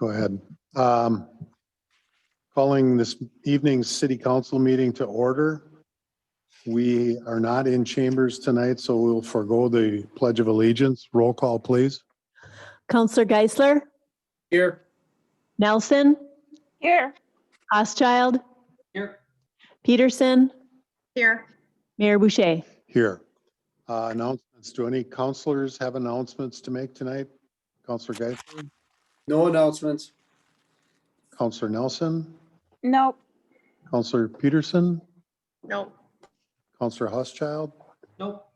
Go ahead. Calling this evening's city council meeting to order. We are not in chambers tonight, so we'll forego the Pledge of Allegiance. Roll call, please. Counselor Geisler, Here. Nelson, Here. Hoschild, Here. Peterson, Here. Mayor Boucher. Here. Announcements. Do any councilors have announcements to make tonight? Counselor Geisler, No announcements. Counselor Nelson, Nope. Counselor Peterson, Nope. Counselor Huschild. Nope.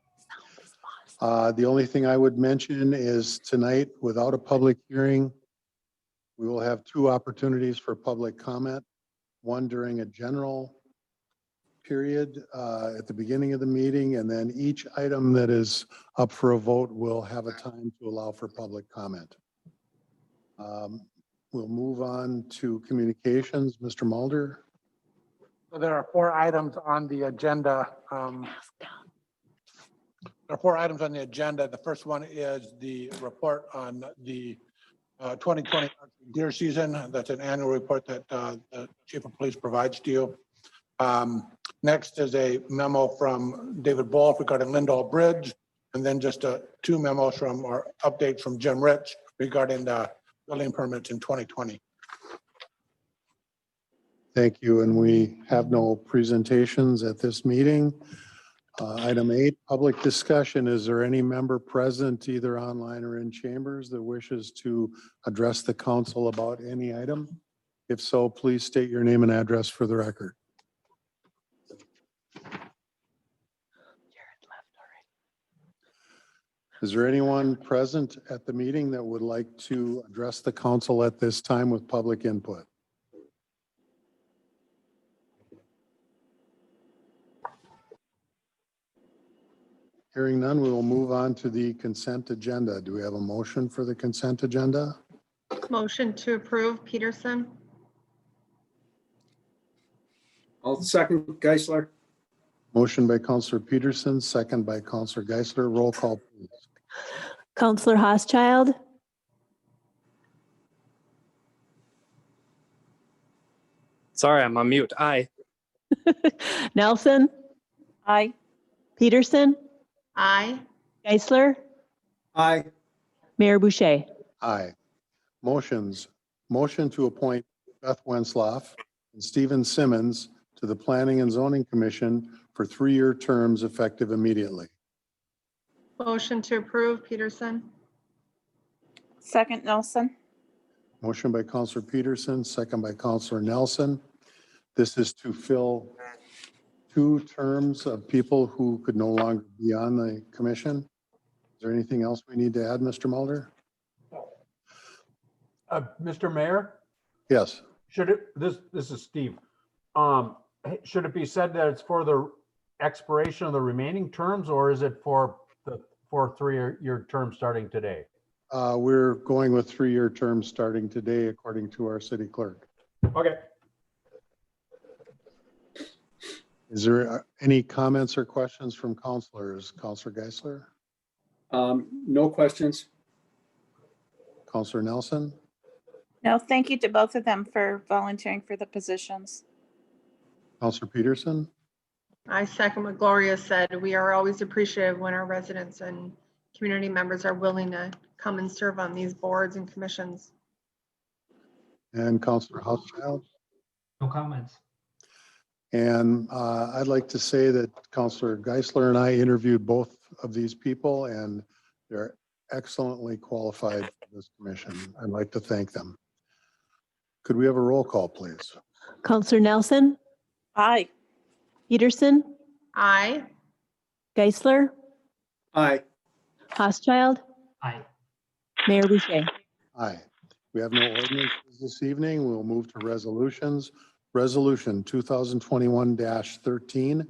The only thing I would mention is tonight, without a public hearing, we will have two opportunities for public comment. One during a general period at the beginning of the meeting, and then each item that is up for a vote will have a time to allow for public comment. We'll move on to communications. Mr. Mulder. So there are 4 items on the agenda. There are 4 items on the agenda. The first one is the report on the 2020 deer season. That's an annual report that the chief of police provides to you. Next is a memo from David Ball regarding Lindahl Bridge, and then just 2 memos from our updates from Jim Rich regarding the building permits in 2020. Thank you. And we have no presentations at this meeting. Item 8, public discussion. Is there any member present either online or in chambers that wishes to address the council about any item? If so, please state your name and address for the record. Is there anyone present at the meeting that would like to address the council at this time with public input? Hearing none, we will move on to the consent agenda. Do we have a motion for the consent agenda? Motion to approve, Peterson. I'll second Geisler. Motion by Counselor Peterson, second by Counselor Geisler. Roll call, please. Counselor Hoschild, Sorry, I'm on mute. Aye. Nelson, Aye. Peterson, Aye. Geisler, Aye. Mayor Boucher. Aye. Motions. Motion to appoint Beth Wensloff and Stephen Simmons to the Planning and Zoning Commission for 3-year terms effective immediately. Motion to approve, Peterson. Second, Nelson. Motion by Counselor Peterson, second by Counselor Nelson. This is to fill 2 terms of people who could no longer be on the commission. Is there anything else we need to add, Mr. Mulder? Mr. Mayor, Yes. should it, this is Steve. Should it be said that it's for the expiration of the remaining terms, or is it for 3-year term starting today? We're going with 3-year terms starting today, according to our city clerk. Okay. Is there any comments or questions from councilors? Counselor Geisler? No questions. Counselor Nelson? No, thank you to both of them for volunteering for the positions. Counselor Peterson? I second what Gloria said. We are always appreciative when our residents and community members are willing to come and serve on these boards and commissions. And Counselor Housechild? No comments. And I'd like to say that Counselor Geisler and I interviewed both of these people, and they're excellently qualified for this commission. I'd like to thank them. Could we have a roll call, please? Counselor Nelson, Aye. Peterson, Aye. Geisler, Aye. Hoschild, Aye. Mayor Boucher. Aye. We have no ordinances this evening. We'll move to resolutions. Resolution 2021-13,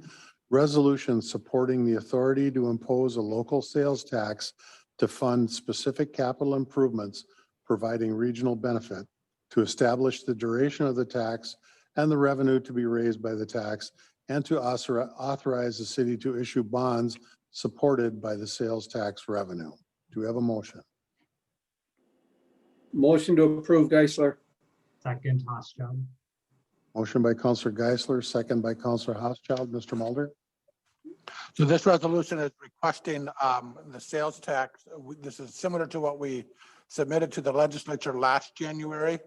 resolution supporting the authority to impose a local sales tax to fund specific capital improvements, providing regional benefit, to establish the duration of the tax and the revenue to be raised by the tax, and to authorize the city to issue bonds supported by the sales tax revenue. Do we have a motion? Motion to approve Geisler. Second, Housechild. Motion by Counselor Geisler, second by Counselor Housechild. Mr. Mulder? So this resolution is requesting the sales tax. This is similar to what we submitted to the legislature last January.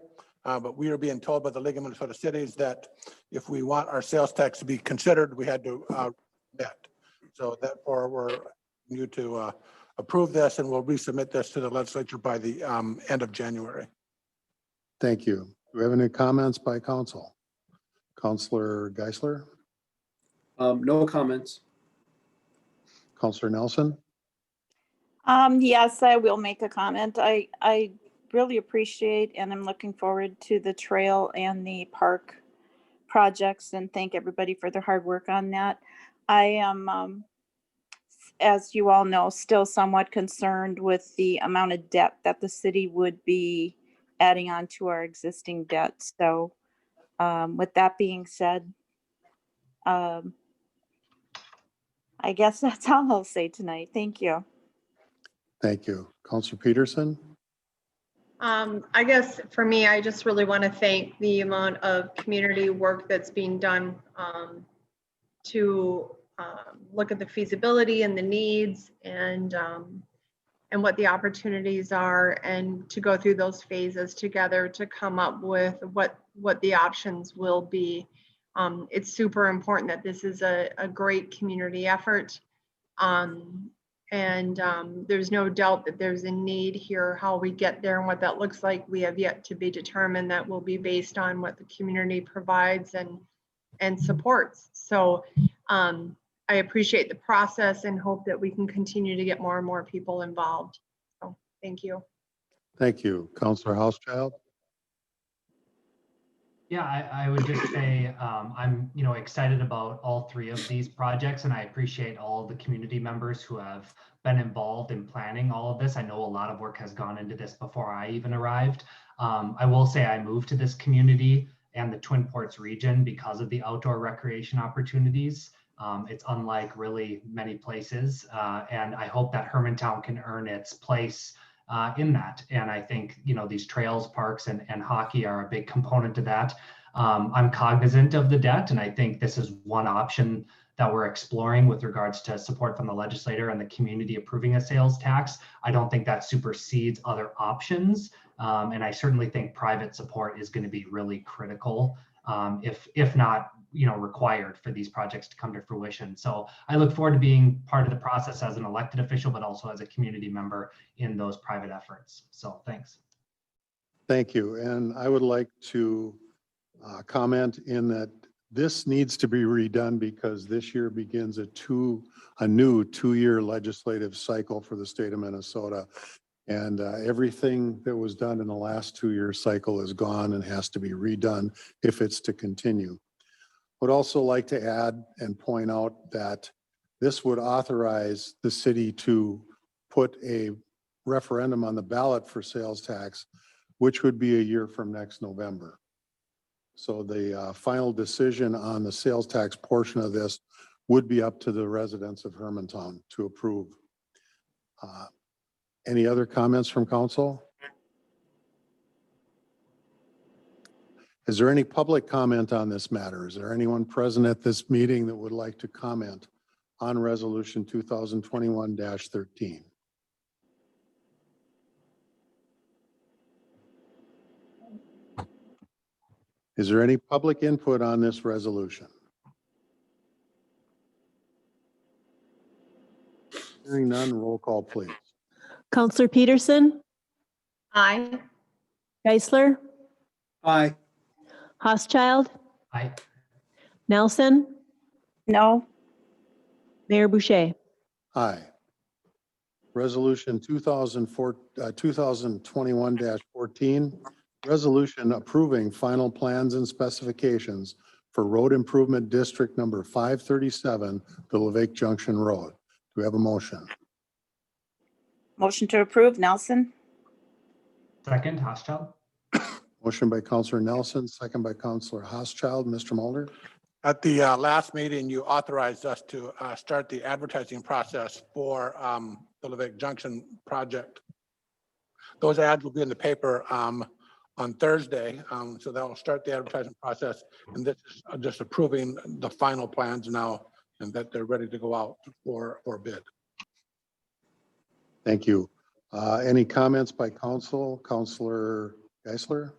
But we are being told by the League of Minnesota Cities that if we want our sales tax to be considered, we had to bet. So therefore, we're you to approve this, and we'll resubmit this to the legislature by the end of January. Thank you. Do we have any comments by council? Counselor Geisler? No comments. Counselor Nelson? Yes, I will make a comment. I really appreciate and I'm looking forward to the trail and the park projects and thank everybody for their hard work on that. I am, as you all know, still somewhat concerned with the amount of debt that the city would be adding on to our existing debt. So with that being said, I guess that's all I'll say tonight. Thank you. Thank you. Counselor Peterson? I guess for me, I just really want to thank the amount of community work that's being done to look at the feasibility and the needs and what the opportunities are, and to go through those phases together to come up with what the options will be. It's super important that this is a great community effort. There's no doubt that there's a need here. How we get there and what that looks like, we have yet to be determined. That will be based on what the community provides and supports. So I appreciate the process and hope that we can continue to get more and more people involved. So thank you. Thank you. Counselor Housechild? Yeah, I would just say I'm excited about all three of these projects, and I appreciate all the community members who have been involved in planning all of this. I know a lot of work has gone into this before I even arrived. I will say I moved to this community and the Twin Ports region because of the outdoor recreation opportunities. It's unlike really many places, and I hope that Hermantown can earn its place in that. And I think, these trails, parks, and hockey are a big component to that. I'm cognizant of the debt, and I think this is one option that we're exploring with regards to support from the legislator and the community approving a sales tax. I don't think that supersedes other options. And I certainly think private support is going to be really critical, if not required for these projects to come to fruition. So I look forward to being part of the process as an elected official, but also as a community member in those private efforts. So thanks. Thank you. And I would like to comment in that this needs to be redone because this year begins a new two-year legislative cycle for the state of Minnesota. And everything that was done in the last two-year cycle is gone and has to be redone if it's to continue. Would also like to add and point out that this would authorize the city to put a referendum on the ballot for sales tax, which would be a year from next November. So the final decision on the sales tax portion of this would be up to the residents of Hermantown to approve. Any other comments from council? Is there any public comment on this matter? Is there anyone present at this meeting that would like to comment on resolution 2021-13? Is there any public input on this resolution? Hearing none, roll call, please. Counselor Peterson, Aye. Geisler, Aye. Housechild, Aye. Nelson, No, Mayor Boucher. Aye. Resolution 2021-14, resolution approving final plans and specifications for road improvement district number 537, the Lake Junction Road. Do we have a motion? motion to approve, Nelson. Second, Housechild. Motion by Counselor Nelson, second by Counselor Housechild. Mr. Mulder? At the last meeting, you authorized us to start the advertising process for the Lake Junction project. those ads will be in the paper on Thursday. So that will start the advertising process. And this is just approving the final plans now and that they're ready to go out for bid. Thank you. Any comments by council? Councilor Geisler?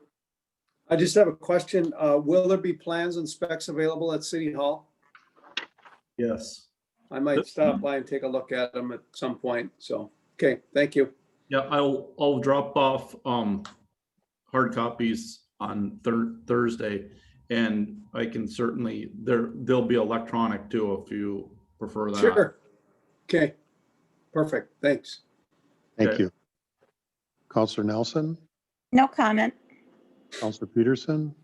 I just have a question. Will there be plans and specs available at City Hall? Yes. I might stop by and take a look at them at some point. So, okay, thank you. Yeah, I'll drop off hard copies on Thursday, and I can certainly they'll be electronic too if you prefer that. Sure. Okay, perfect. Thanks. Thank Okay. you. Councilor Nelson? No comment. Councilor Peterson?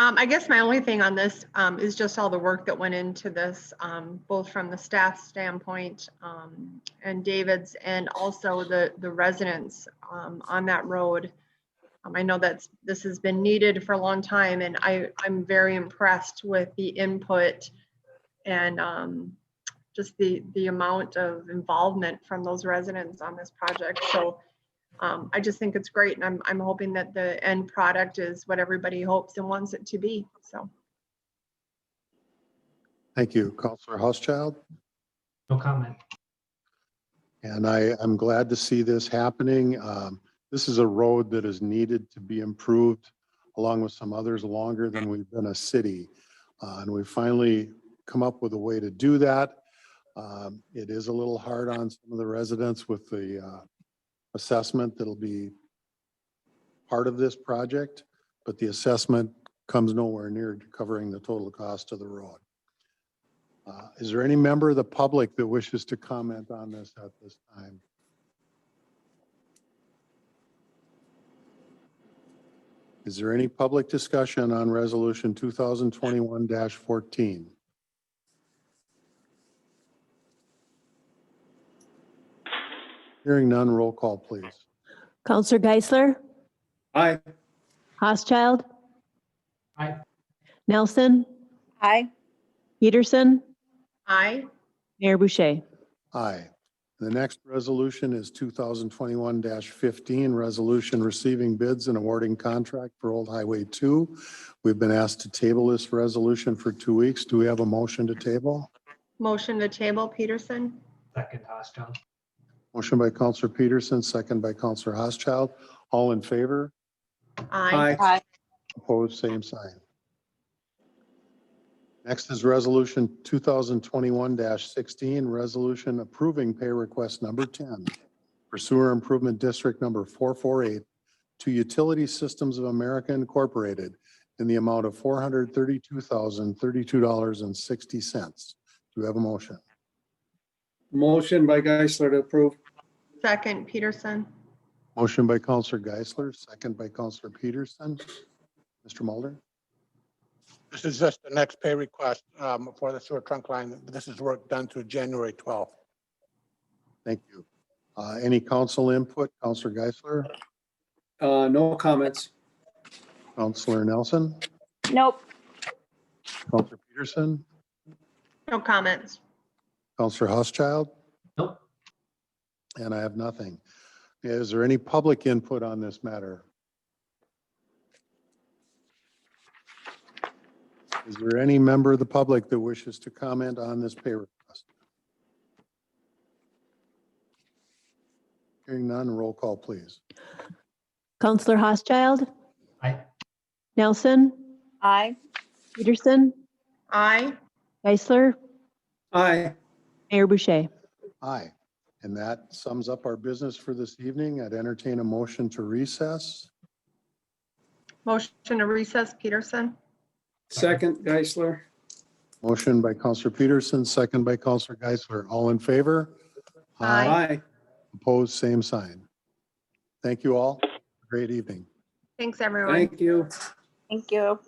I guess my only thing on this is just all the work that went into this, both from the staff standpoint and David's, and also the residents on that road. I know this has been needed for a long time, and I'm very impressed with the input and just the amount of involvement from those residents on this project. So I just think it's great, and I'm hoping that the end product is what everybody hopes and wants it to be. So, Thank you. Councilor Housechild? No comment. And I'm glad to see this happening. This is a road that is needed to be improved along with some others longer than we've been a city. And we finally come up with a way to do that. It is a little hard on some of the residents with the assessment that'll be part of this project, but the assessment comes nowhere near covering the total cost of the road. Is there any member of the public that wishes to comment on this at this time? Is there any public discussion on resolution 2021-14? Hearing none, roll call, please. Counselor Geisler, Aye. Housechild, Aye. Nelson, Aye. Peterson, aye. Mayor Boucher. Aye. The next resolution is 2021-15, resolution receiving bids and awarding contract for Old Highway 2. We've been asked to table this resolution for 2 weeks. Do we have a motion to table? Motion to table, Peterson. Second, Housechild. Motion by Counselor Peterson, second by Counselor Housechild. All in favor? Aye. Aye. Opposed, same sign. Next is resolution 2021-16, resolution approving pay request number 10 for sewer improvement district number 448 to Utility Systems of America Incorporated in the amount of $432,032.60. Do we have a motion? Motion by Geisler to approve. Second, Peterson. Motion by Counselor Geisler, second by Counselor Peterson. Mr. Mulder? This is just the next pay request for the sewer trunk line. This is work done through January 12th. Thank you. Any council input? Counselor Geisler? No comments. Counselor Nelson? Nope. Counselor Peterson? No comments. Counselor Housechild? Nope. And I have nothing. Is there any public input on this matter? Is there any member of the public that wishes to comment on this pay request? Hearing none, roll call, please. Counselor Housechild, Aye. Nelson, Aye. Peterson, Aye. Geisler, Aye. Mayor Boucher. Aye. And that sums up our business for this evening. I'd entertain a motion to recess. Motion to recess, Peterson. Second, Geisler. Motion by Counselor Peterson, second by Counselor Geisler. All in favor? Aye. Aye. Opposed, same sign. Thank you all. Great evening. Thanks, everyone. Thank you. Thank you.